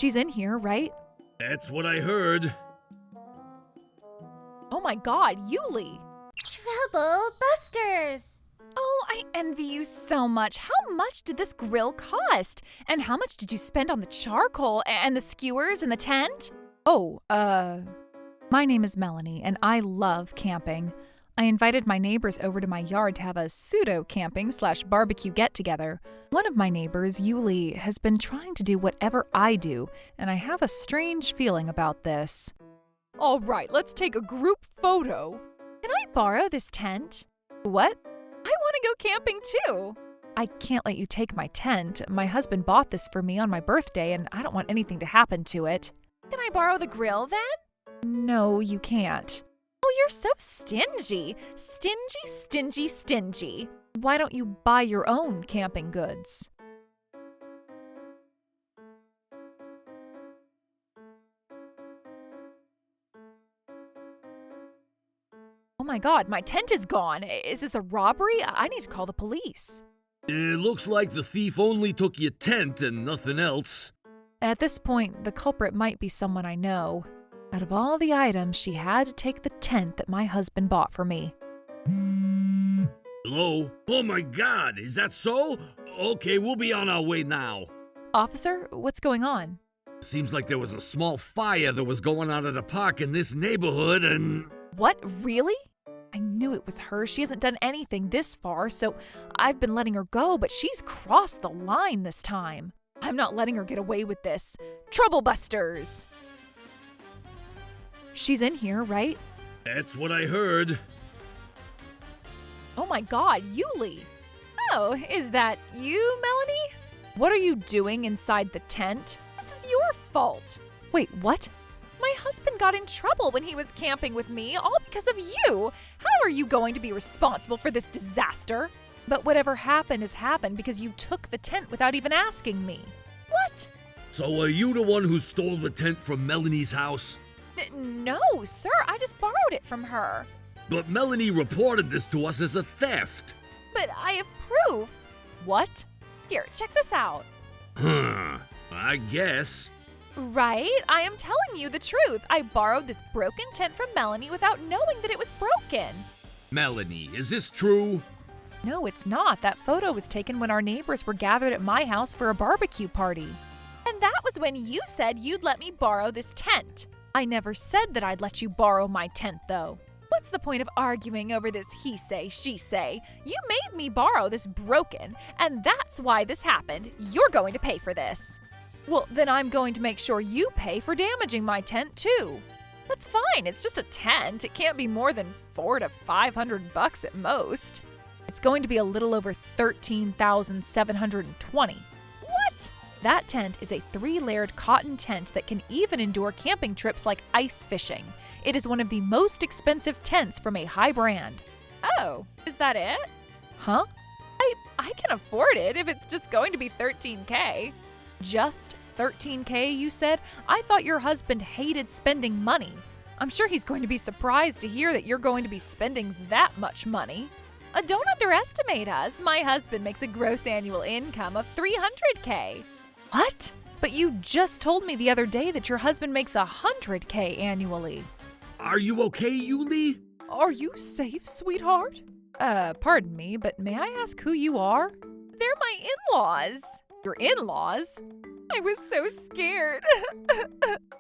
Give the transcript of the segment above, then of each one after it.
She's in here, right? That's what I heard. Oh my God, Yuli! Trouble busters! Oh, I envy you so much. How much did this grill cost? And how much did you spend on the charcoal and the skewers and the tent? Oh, my name is Melanie, and I love camping. I invited my neighbors over to my yard to have a pseudo-camping/barbecue get-together. One of my neighbors, Yuli, has been trying to do whatever I do, and I have a strange feeling about this. All right, let's take a group photo. Can I borrow this tent? What? I want to go camping too. I can't let you take my tent. My husband bought this for me on my birthday, and I don't want anything to happen to it. Can I borrow the grill then? No, you can't. Oh, you're so stingy. Stingy, stingy, stingy. Why don't you buy your own camping goods? Oh my God, my tent is gone. Is this a robbery? I need to call the police. It looks like the thief only took your tent and nothing else. At this point, the culprit might be someone I know. Out of all the items, she had to take the tent that my husband bought for me. Hello? Oh my God, is that so? Okay, we'll be on our way now. Officer, what's going on? Seems like there was a small fire that was going on at a park in this neighborhood and... What, really? I knew it was her. She hasn't done anything this far, so I've been letting her go, but she's crossed the line this time. I'm not letting her get away with this. Trouble busters! She's in here, right? That's what I heard. Oh my God, Yuli! Oh, is that you, Melanie? What are you doing inside the tent? This is your fault. Wait, what? My husband got in trouble when he was camping with me, all because of you. How are you going to be responsible for this disaster? But whatever happened has happened because you took the tent without even asking me. What? So are you the one who stole the tent from Melanie's house? No, sir, I just borrowed it from her. But Melanie reported this to us as a theft. But I have proof. What? Here, check this out. I guess. Right? I am telling you the truth. I borrowed this broken tent from Melanie without knowing that it was broken. Melanie, is this true? No, it's not. That photo was taken when our neighbors were gathered at my house for a barbecue party. And that was when you said you'd let me borrow this tent. I never said that I'd let you borrow my tent, though. What's the point of arguing over this he say, she say? You made me borrow this broken, and that's why this happened. You're going to pay for this. Well, then I'm going to make sure you pay for damaging my tent, too. That's fine. It's just a tent. It can't be more than $400 to $500 at most. It's going to be a little over $13,720. What? That tent is a 3-layered cotton tent that can even endure camping trips like ice fishing. It is one of the most expensive tents from a high brand. Oh, is that it? Huh? I can afford it if it's just going to be $13K. Just $13K, you said? I thought your husband hated spending money. I'm sure he's going to be surprised to hear that you're going to be spending that much money. Don't underestimate us. My husband makes a gross annual income of $300K. What? But you just told me the other day that your husband makes $100K annually. Are you okay, Yuli? Are you safe, sweetheart? Pardon me, but may I ask who you are? They're my in-laws. Your in-laws? I was so scared.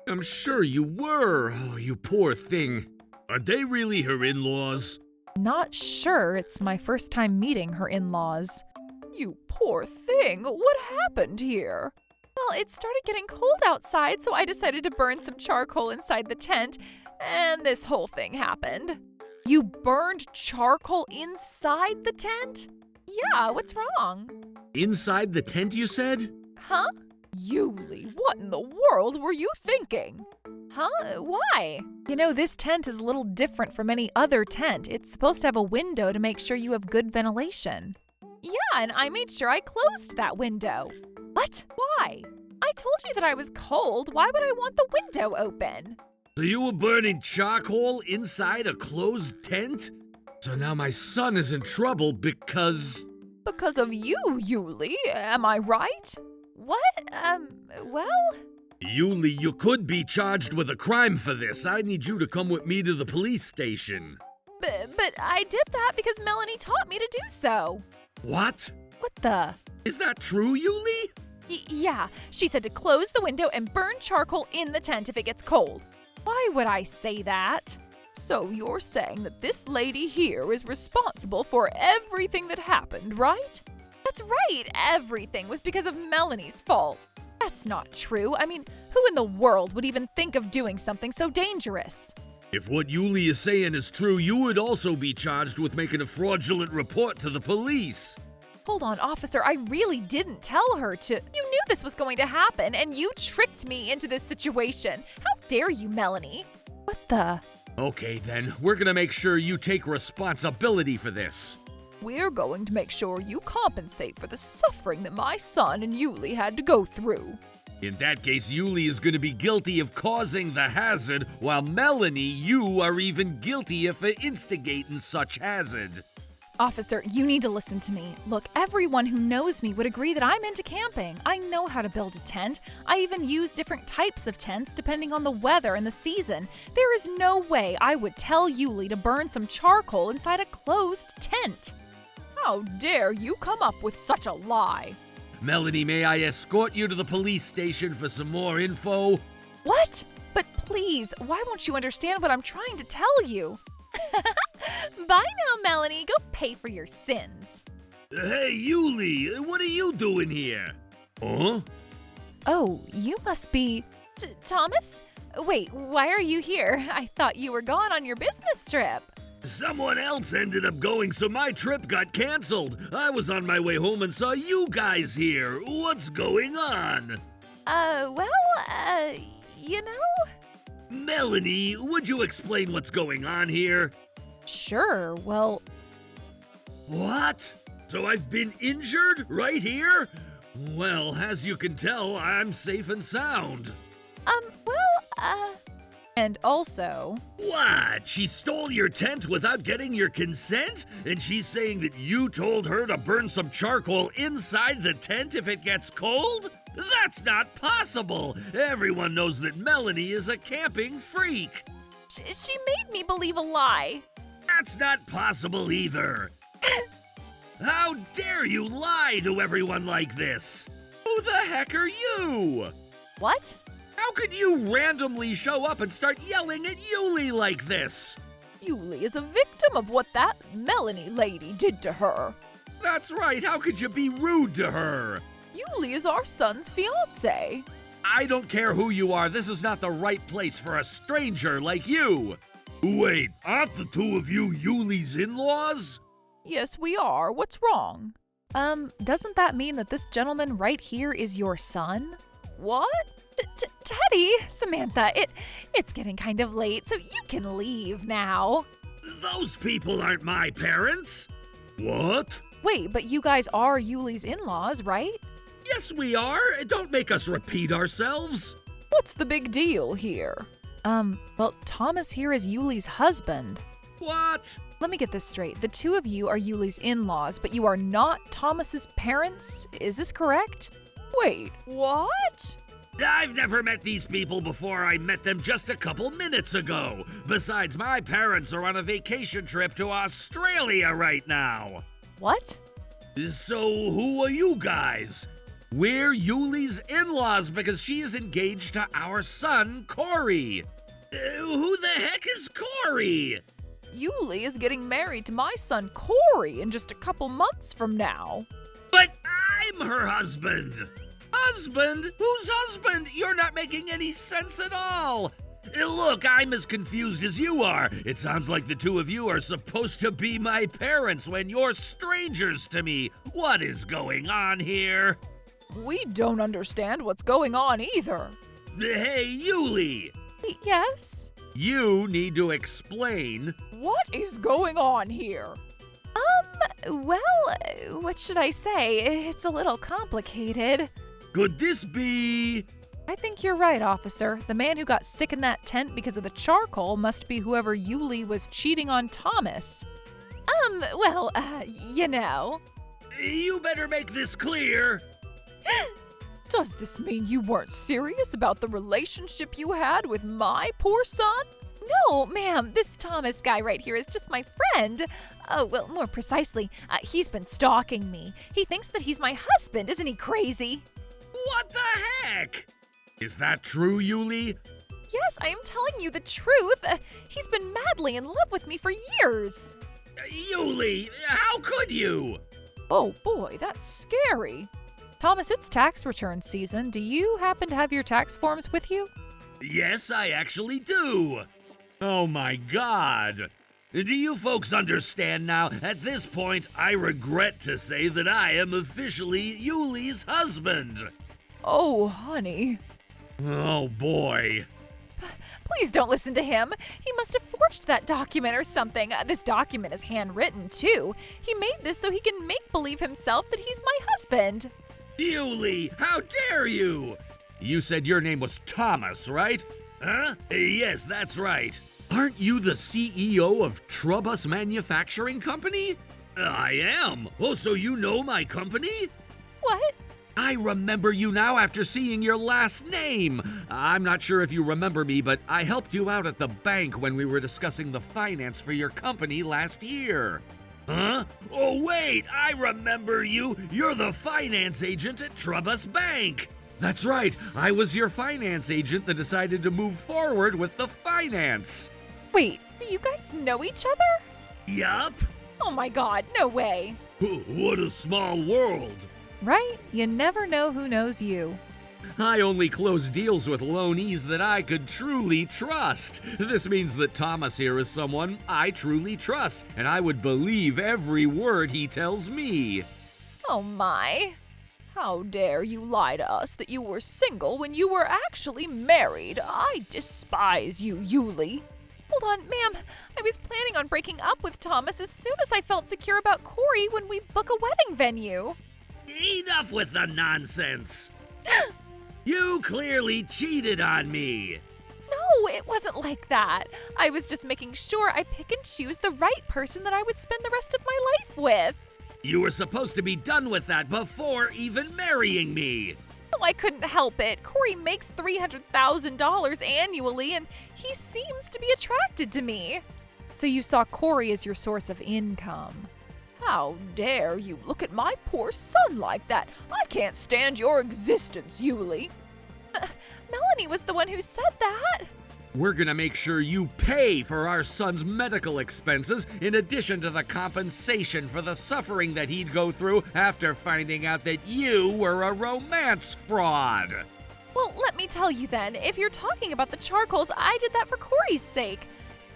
I'm sure you were. Oh, you poor thing. Are they really her in-laws? Not sure. It's my first time meeting her in-laws. You poor thing. What happened here? Well, it started getting cold outside, so I decided to burn some charcoal inside the tent, and this whole thing happened. You burned charcoal inside the tent? Yeah, what's wrong? Inside the tent, you said? Huh? Yuli, what in the world were you thinking? Huh? Why? You know, this tent is a little different from any other tent. It's supposed to have a window to make sure you have good ventilation. Yeah, and I made sure I closed that window. What? Why? I told you that I was cold. Why would I want the window open? So you were burning charcoal inside a closed tent? So now my son is in trouble because... Because of you, Yuli. Am I right? What? Well... Yuli, you could be charged with a crime for this. I need you to come with me to the police station. But I did that because Melanie taught me to do so. What? What the? Is that true, Yuli? Yeah, she said to close the window and burn charcoal in the tent if it gets cold. Why would I say that? So you're saying that this lady here is responsible for everything that happened, right? That's right, everything was because of Melanie's fault. That's not true. I mean, who in the world would even think of doing something so dangerous? If what Yuli is saying is true, you would also be charged with making a fraudulent report to the police. Hold on, officer, I really didn't tell her to. You knew this was going to happen, and you tricked me into this situation. How dare you, Melanie? What the? Okay then, we're gonna make sure you take responsibility for this. We're going to make sure you compensate for the suffering that my son and Yuli had to go through. In that case, Yuli is gonna be guilty of causing the hazard, while Melanie, you are even guiltier for instigating such hazard. Officer, you need to listen to me. Look, everyone who knows me would agree that I'm into camping. I know how to build a tent. I even use different types of tents depending on the weather and the season. There is no way I would tell Yuli to burn some charcoal inside a closed tent. How dare you come up with such a lie? Melanie, may I escort you to the police station for some more info? What? But please, why won't you understand what I'm trying to tell you? Bye now, Melanie. Go pay for your sins. Hey, Yuli, what are you doing here? Huh? Oh, you must be Thomas? Wait, why are you here? I thought you were gone on your business trip. Someone else ended up going, so my trip got canceled. I was on my way home and saw you guys here. What's going on? You know? Melanie, would you explain what's going on here? Sure, well... What? So I've been injured right here? Well, as you can tell, I'm safe and sound. And also... What? She stole your tent without getting your consent? And she's saying that you told her to burn some charcoal inside the tent if it gets cold? That's not possible! Everyone knows that Melanie is a camping freak. She made me believe a lie. That's not possible either. How dare you lie to everyone like this? Who the heck are you? What? How could you randomly show up and start yelling at Yuli like this? Yuli is a victim of what that Melanie lady did to her. That's right, how could you be rude to her? Yuli is our son's fiancé. I don't care who you are, this is not the right place for a stranger like you. Wait, aren't the two of you Yuli's in-laws? Yes, we are. What's wrong? Doesn't that mean that this gentleman right here is your son? What? Teddy, Samantha, it's getting kind of late, so you can leave now. Those people aren't my parents. What? Wait, but you guys are Yuli's in-laws, right? Yes, we are. Don't make us repeat ourselves. What's the big deal here? Well, Thomas here is Yuli's husband. What? Let me get this straight. The two of you are Yuli's in-laws, but you are not Thomas's parents? Is this correct? Wait, what? I've never met these people before. I met them just a couple minutes ago. Besides, my parents are on a vacation trip to Australia right now. What? So who are you guys? We're Yuli's in-laws because she is engaged to our son, Corey. Who the heck is Corey? Yuli is getting married to my son, Corey, in just a couple months from now. But I'm her husband. Husband? Whose husband? You're not making any sense at all. Look, I'm as confused as you are. It sounds like the two of you are supposed to be my parents when you're strangers to me. What is going on here? We don't understand what's going on either. Hey, Yuli. Yes? You need to explain. What is going on here? Well, what should I say? It's a little complicated. Could this be... I think you're right, officer. The man who got sick in that tent because of the charcoal must be whoever Yuli was cheating on Thomas. You know. You better make this clear. Does this mean you weren't serious about the relationship you had with my poor son? No, ma'am, this Thomas guy right here is just my friend. Oh, well, more precisely, he's been stalking me. He thinks that he's my husband. Isn't he crazy? What the heck? Is that true, Yuli? Yes, I am telling you the truth. He's been madly in love with me for years. Yuli, how could you? Oh boy, that's scary. Thomas, it's tax return season. Do you happen to have your tax forms with you? Yes, I actually do. Oh my God. Do you folks understand now? At this point, I regret to say that I am officially Yuli's husband. Oh, honey. Oh boy. Please don't listen to him. He must have forged that document or something. This document is handwritten, too. He made this so he can make believe himself that he's my husband. Yuli, how dare you? You said your name was Thomas, right? Huh? Yes, that's right. Aren't you the CEO of Trubus Manufacturing Company? I am. Oh, so you know my company? What? I remember you now after seeing your last name. I'm not sure if you remember me, but I helped you out at the bank when we were discussing the finance for your company last year. Huh? Oh, wait, I remember you. You're the finance agent at Trubus Bank. That's right, I was your finance agent that decided to move forward with the finance. Wait, do you guys know each other? Yup. Oh my God, no way. What a small world. Right? You never know who knows you. I only close deals with loanees that I could truly trust. This means that Thomas here is someone I truly trust, and I would believe every word he tells me. Oh my. How dare you lie to us that you were single when you were actually married? I despise you, Yuli. Hold on, ma'am. I was planning on breaking up with Thomas as soon as I felt secure about Corey when we book a wedding venue. Enough with the nonsense. You clearly cheated on me. No, it wasn't like that. I was just making sure I pick and choose the right person that I would spend the rest of my life with. You were supposed to be done with that before even marrying me. Oh, I couldn't help it. Corey makes $300,000 annually, and he seems to be attracted to me. So you saw Corey as your source of income. How dare you look at my poor son like that? I can't stand your existence, Yuli. Melanie was the one who said that. We're gonna make sure you pay for our son's medical expenses in addition to the compensation for the suffering that he'd go through after finding out that you were a romance fraud. Well, let me tell you then, if you're talking about the charcoals, I did that for Corey's sake.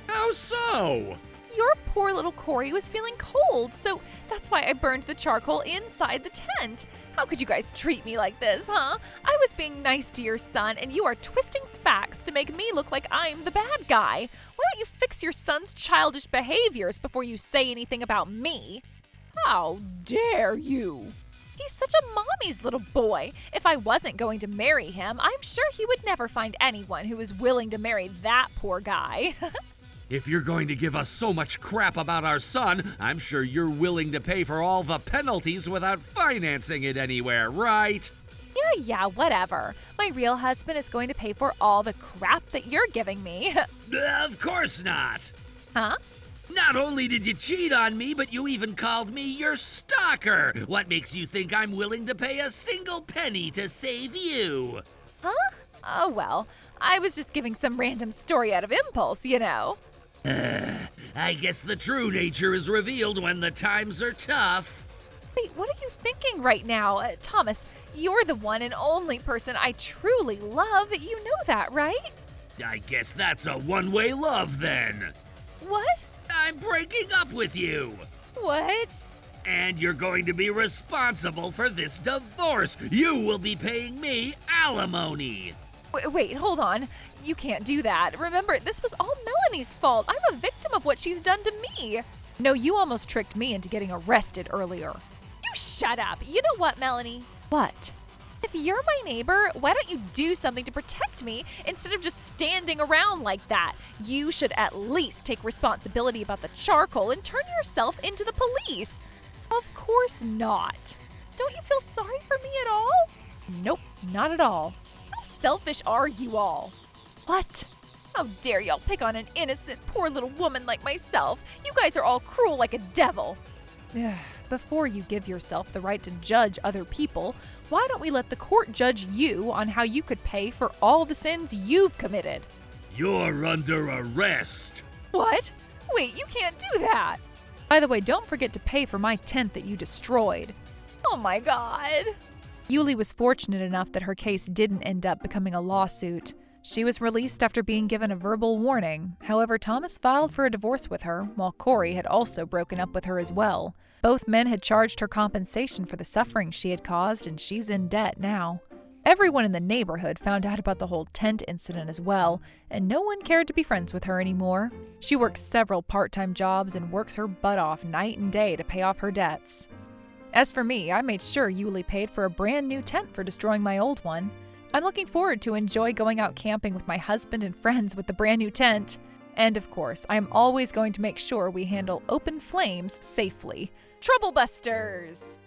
How so? Your poor little Corey was feeling cold, so that's why I burned the charcoal inside the tent. How could you guys treat me like this, huh? I was being nice to your son, and you are twisting facts to make me look like I'm the bad guy. Why don't you fix your son's childish behaviors before you say anything about me? How dare you? He's such a mommy's little boy. If I wasn't going to marry him, I'm sure he would never find anyone who is willing to marry that poor guy. If you're going to give us so much crap about our son, I'm sure you're willing to pay for all the penalties without financing it anywhere, right? Yeah, whatever. My real husband is going to pay for all the crap that you're giving me. Of course not. Huh? Not only did you cheat on me, but you even called me your stalker. What makes you think I'm willing to pay a single penny to save you? Huh? Oh, well, I was just giving some random story out of impulse, you know. I guess the true nature is revealed when the times are tough. Wait, what are you thinking right now? Thomas, you're the one and only person I truly love. You know that, right? I guess that's a one-way love then. What? I'm breaking up with you. What? And you're going to be responsible for this divorce. You will be paying me alimony. Wait, hold on. You can't do that. Remember, this was all Melanie's fault. I'm a victim of what she's done to me. No, you almost tricked me into getting arrested earlier. You shut up. You know what, Melanie? What? If you're my neighbor, why don't you do something to protect me instead of just standing around like that? You should at least take responsibility about the charcoal and turn yourself into the police. Of course not. Don't you feel sorry for me at all? Nope, not at all. How selfish are you all? What? How dare y'all pick on an innocent, poor little woman like myself? You guys are all cruel like a devil. Before you give yourself the right to judge other people, why don't we let the court judge you on how you could pay for all the sins you've committed? You're under arrest. What? Wait, you can't do that. By the way, don't forget to pay for my tent that you destroyed. Oh my God. Yuli was fortunate enough that her case didn't end up becoming a lawsuit. She was released after being given a verbal warning. However, Thomas filed for a divorce with her, while Corey had also broken up with her as well. Both men had charged her compensation for the suffering she had caused, and she's in debt now. Everyone in the neighborhood found out about the whole tent incident as well, and no one cared to be friends with her anymore. She works several part-time jobs and works her butt off night and day to pay off her debts. As for me, I made sure Yuli paid for a brand new tent for destroying my old one. I'm looking forward to enjoy going out camping with my husband and friends with the brand new tent. And of course, I am always going to make sure we handle open flames safely. Troublebusters!